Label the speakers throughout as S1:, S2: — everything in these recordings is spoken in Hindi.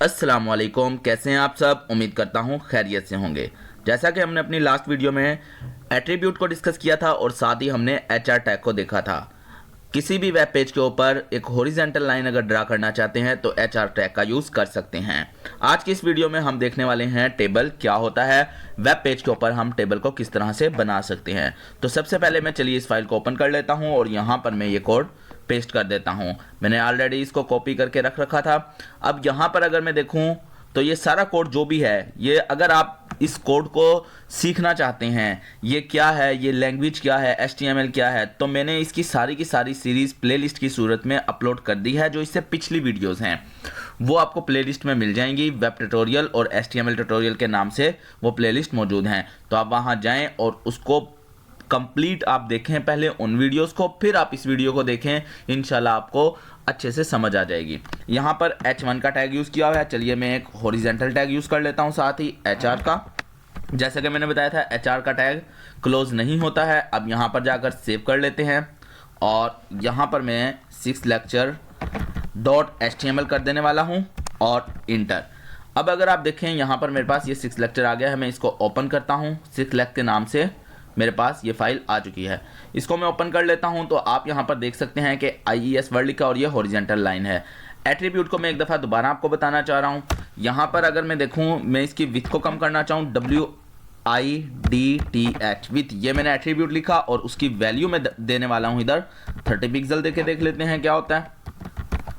S1: अस्सलामुअलैकुम, कैसे हैं आप सब। उम्मीद करता हूं खैरियत से होंगे। जैसा कि हमने अपनी लास्ट वीडियो में एट्रीब्यूट को डिस्कस किया था और साथ ही हमने एचआर टैग को देखा था। किसी भी वेब पेज के ऊपर एक हॉरिजॉन्टल लाइन अगर ड्रा करना चाहते हैं तो एचआर टैग का यूज़ कर सकते हैं। आज की इस वीडियो में हम देखने वाले हैं टेबल क्या होता है, वेब पेज के ऊपर हम टेबल को किस तरह से बना सकते हैं। तो सबसे पहले मैं चलिए इस फाइल को ओपन कर लेता हूं और यहाँ पर मैं ये कोड पेस्ट कर देता हूं। मैंने ऑलरेडी इसको कॉपी करके रख रखा था। अब यहाँ पर अगर मैं देखूँ तो ये सारा कोड जो भी है, ये अगर आप इस कोड को सीखना चाहते हैं, ये क्या है, ये लैंग्वेज क्या है, HTML क्या है, तो मैंने इसकी सारी की सारी सीरीज़ प्लेलिस्ट की सूरत में अपलोड कर दी है। जो इससे पिछली वीडियोस हैं वो आपको प्लेलिस्ट में मिल जाएंगी। वेब ट्यूटोरियल और HTML ट्यूटोरियल के नाम से वो प्लेलिस्ट मौजूद हैं। तो आप वहाँ जाएं और उसको कंप्लीट आप देखें पहले उन वीडियोस को, फिर आप इस वीडियो को देखें। इंशाल्लाह आपको अच्छे से समझ आ जाएगी। यहाँ पर H1 का टैग यूज़ किया हुआ है। चलिए मैं एक हॉरिजॉन्टल टैग यूज़ कर लेता हूँ साथ ही HR का। जैसे कि मैंने बताया था HR का टैग क्लोज नहीं होता है। अब यहाँ पर जाकर सेव कर लेते हैं और यहाँ पर मैं 6lecture.html कर देने वाला हूँ और इंटर। अब अगर आप देखें यहाँ पर मेरे पास ये 6 लेक्चर आ गया है। मैं इसको ओपन करता हूँ। 6 लेक्चर के नाम से मेरे पास ये फाइल आ चुकी है। इसको मैं ओपन कर लेता हूं तो आप यहां पर देख सकते हैं कि IES वर्ड लिखा और ये हॉरिजॉन्टल लाइन है। एट्रीब्यूट को मैं एक दफ़ा दोबारा आपको बताना चाह रहा हूं। यहां पर अगर मैं देखूं, मैं इसकी विड्थ को कम करना चाहूं, WIDTH विथ, ये मैंने एट्रीब्यूट लिखा और उसकी वैल्यू में देने वाला हूं इधर 30 पिक्सल। देख लेते हैं क्या होता है।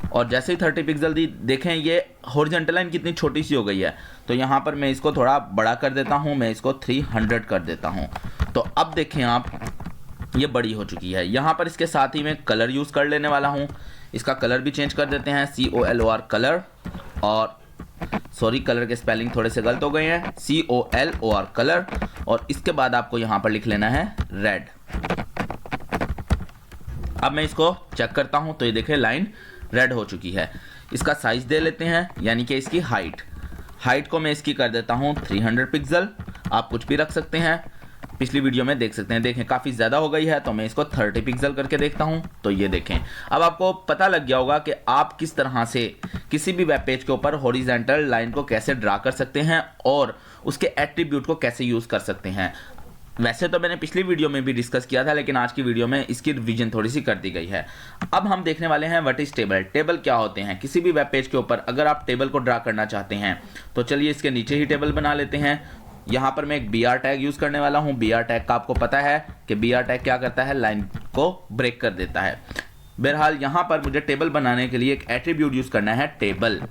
S1: और जैसे ही 30 पिक्सल देखें ये हॉरिजॉन्टल लाइन कितनी छोटी सी हो गई है। तो यहाँ पर मैं इसको थोड़ा बड़ा कर देता हूँ, मैं इसको 300 कर देता हूँ। तो अब देखें आप, ये बड़ी हो चुकी है। यहाँ पर इसके साथ ही मैं कलर यूज़ कर लेने वाला हूँ। इसका कलर भी चेंज कर देते हैं, COLOR कलर। और सॉरी, कलर के स्पेलिंग थोड़े से गलत हो गए हैं, COLOR कलर। और इसके बाद आपको यहाँ पर लिख लेना है रेड। अब मैं इसको चेक करता हूँ तो ये देखें लाइन रेड हो चुकी है। इसका साइज दे लेते हैं, यानी कि इसकी हाइट को मैं इसकी कर देता हूँ 300 पिक्सल। आप कुछ भी रख सकते हैं, पिछली वीडियो में देख सकते हैं। देखें काफ़ी ज़्यादा हो गई है तो मैं इसको 30 पिक्सल करके देखता हूँ। तो ये देखें, अब आपको पता लग गया होगा कि आप किस तरह से किसी भी वेब पेज के ऊपर हॉरिजॉन्टल लाइन को कैसे ड्रा कर सकते हैं और उसके एट्रीब्यूट को कैसे यूज़ कर सकते हैं। वैसे तो मैंने पिछली वीडियो में भी डिस्कस किया था, लेकिन आज की वीडियो में इसकी रिवीजन थोड़ी सी कर दी गई है। अब हम देखने वाले हैं व्हाट इज टेबल। टेबल क्या होते हैं। किसी भी वेब पेज के ऊपर अगर आप टेबल को ड्रा करना चाहते हैं तो चलिए इसके नीचे ही टेबल बना लेते हैं। यहाँ पर मैं एक BR टैग यूज़ करने वाला हूँ। BR टैग का आपको पता है कि BR टैग क्या करता है, लाइन को ब्रेक कर देता है। बहरहाल यहाँ पर मुझे टेबल बनाने के लिए एक एट्रीब्यूट यूज़ करना है, टेबल।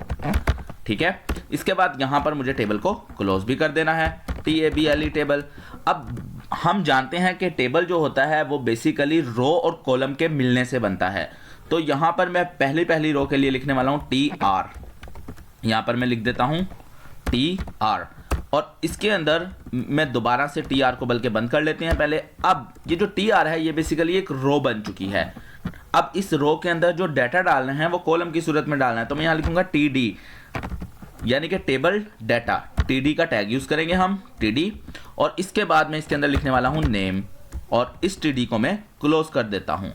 S1: ठीक है, इसके बाद यहाँ पर मुझे टेबल को क्लोज भी कर देना है, TABLE टेबल। अब हम जानते हैं कि टेबल जो होता है वो बेसिकली रो और कॉलम के मिलने से बनता है। तो यहाँ पर मैं पहली रो के लिए लिखने वाला हूँ TR। यहाँ पर मैं लिख देता हूँ TR और इसके अंदर मैं दोबारा से TR को बल्कि बंद कर लेते हैं पहले। अब ये जो TR है ये बेसिकली एक रो बन चुकी है। अब इस रो के अंदर जो डाटा डालना है वो कॉलम की सूरत में डालना है। तो मैं यहाँ लिखूंगा TD, यानी कि टेबल डाटा। TD का टैग यूज करेंगे हम, TD। और इसके बाद मैं इसके अंदर लिखने वाला हूं नेम और इस TD को मैं क्लोज कर देता हूं।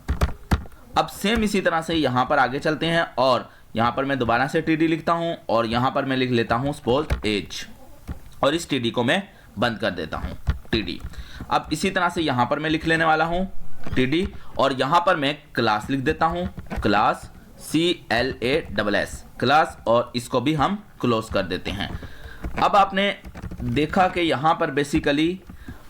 S1: अब सेम इसी तरह से यहां पर आगे चलते हैं और यहां पर मैं दोबारा से TD लिखता हूं और यहां पर मैं लिख लेता हूं सपोज एज और इस TD को मैं बंद कर देता हूं, TD। अब इसी तरह से यहां पर मैं लिख लेने वाला हूं TD और यहां पर मैं क्लास लिख देता हूं, क्लास CLASS क्लास, और इसको भी हम क्लोज कर देते हैं। अब आपने देखा कि यहाँ पर बेसिकली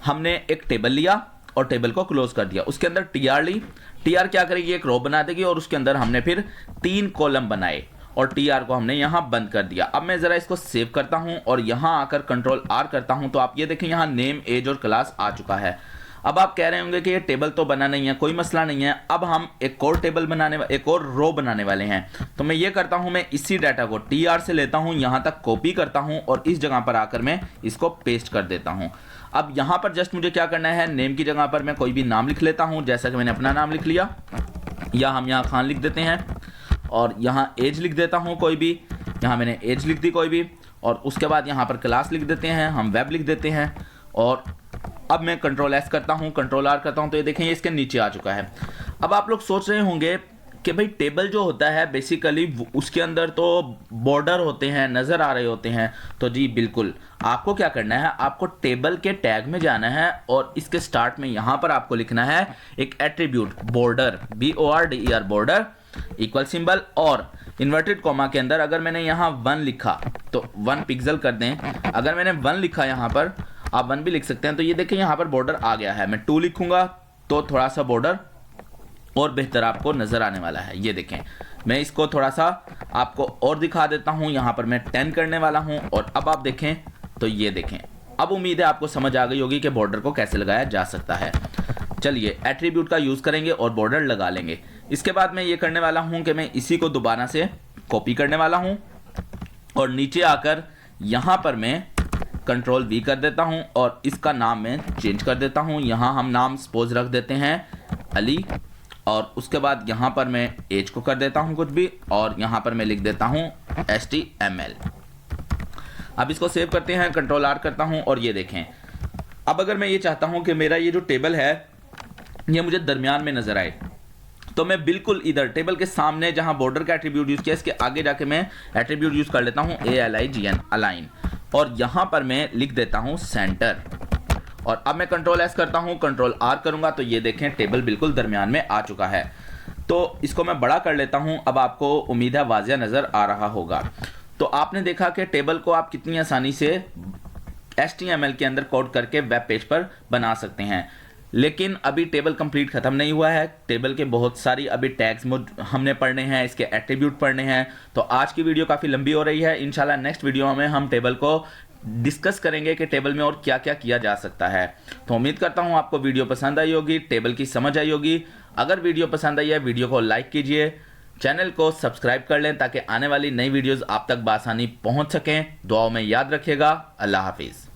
S1: हमने एक टेबल लिया और टेबल को क्लोज कर दिया। उसके अंदर TR ली। TR क्या करेगी, एक रो बना देगी और उसके अंदर हमने फिर 3 कॉलम बनाए और TR को हमने यहाँ बंद कर दिया। अब मैं ज़रा इसको सेव करता हूँ और यहाँ आकर Ctrl+R करता हूँ तो आप ये देखें यहाँ नेम, एज और क्लास आ चुका है। अब आप कह रहे होंगे कि ये टेबल तो बना नहीं है, कोई मसला नहीं है। अब हम एक और टेबल एक और रो बनाने वाले हैं। तो मैं ये करता हूं, मैं इसी डाटा को TR से लेता हूं, यहां तक कॉपी करता हूं और इस जगह पर आकर मैं इसको पेस्ट कर देता हूं। अब यहां पर जस्ट मुझे क्या करना है, नेम की जगह पर मैं कोई भी नाम लिख लेता हूं, जैसा कि मैंने अपना नाम लिख लिया, या हम यहाँ खान लिख देते हैं और यहाँ एज लिख देता हूँ कोई भी, यहाँ मैंने एज लिख दी कोई भी, और उसके बाद यहाँ पर क्लास लिख देते हैं, हम वेब लिख देते हैं। और अब मैं Ctrl+S करता हूँ, Ctrl+R करता हूँ तो ये देखें ये इसके नीचे आ चुका है। अब आप लोग सोच रहे होंगे कि भाई टेबल जो होता है बेसिकली उसके अंदर तो बॉर्डर होते हैं, नज़र आ रहे होते हैं। तो जी बिल्कुल, आपको क्या करना है, आपको टेबल के टैग में जाना है और इसके स्टार्ट में यहाँ पर आपको लिखना है एक attribute border, BORDER border, equal symbol और इन्वर्टेड कॉमा के अंदर अगर मैंने यहाँ 1 लिखा तो 1 पिक्सल कर दें। अगर मैंने 1 लिखा यहाँ पर, आप 1 भी लिख सकते हैं, तो ये देखें यहाँ पर बॉर्डर आ गया है। मैं 2 लिखूंगा तो थोड़ा सा बॉर्डर और बेहतर आपको नज़र आने वाला है। ये देखें, मैं इसको थोड़ा सा आपको और दिखा देता हूँ। यहाँ पर मैं 10 करने वाला हूँ और अब आप देखें तो ये देखें, अब उम्मीद है आपको समझ आ गई होगी कि बॉर्डर को कैसे लगाया जा सकता है। चलिए एट्रीब्यूट का यूज़ करेंगे और बॉर्डर लगा लेंगे। इसके बाद मैं ये करने वाला हूँ कि मैं इसी को दोबारा से कॉपी करने वाला हूँ और नीचे आकर यहाँ पर मैं Ctrl V कर देता हूँ और इसका नाम मैं चेंज कर देता हूँ। यहाँ हम नाम सपोज रख देते हैं अली और उसके बाद यहाँ पर मैं एज को कर देता हूँ कुछ भी और यहाँ पर मैं लिख देता हूँ HTML। अब इसको सेव करते हैं, Ctrl R करता हूँ और ये देखें, अब अगर मैं ये चाहता हूँ कि मेरा ये जो टेबल है ये मुझे दरमियान में नज़र आए, तो मैं बिल्कुल इधर टेबल के सामने जहाँ बॉर्डर का एट्रीब्यूट यूज़ किया इसके आगे जाके मैं एट्रीब्यूट यूज़ कर लेता हूँ ALIGN अलाइन और यहाँ पर मैं लिख देता हूँ सेंटर। और अब मैं Ctrl S करता हूँ, Ctrl R करूँगा तो ये देखें टेबल बिल्कुल दरमियान में आ चुका है। तो इसको मैं बड़ा कर लेता हूँ, अब आपको उम्मीद है वाज़िया नज़र आ रहा होगा। तो आपने देखा कि टेबल को आप कितनी आसानी से HTML के अंदर कोड करके वेब पेज पर बना सकते हैं। लेकिन अभी टेबल कंप्लीट ख़त्म नहीं हुआ है, टेबल के बहुत सारी अभी टैग्स हमने पढ़ने हैं, इसके एट्रीब्यूट पढ़ने हैं। तो आज की वीडियो काफ़ी लंबी हो रही है, इंशाल्लाह नेक्स्ट वीडियो में हम टेबल को डिस्कस करेंगे कि टेबल में और क्या क्या किया जा सकता है। तो उम्मीद करता हूँ आपको वीडियो पसंद आई होगी, टेबल की समझ आई होगी। अगर वीडियो पसंद आई है वीडियो को लाइक कीजिए, चैनल को सब्सक्राइब कर लें ताकि आने वाली नई वीडियोज़ आप तक बआसानी पहुँच सकें। दुआओं में याद रखिएगा। अल्लाह हाफिज़।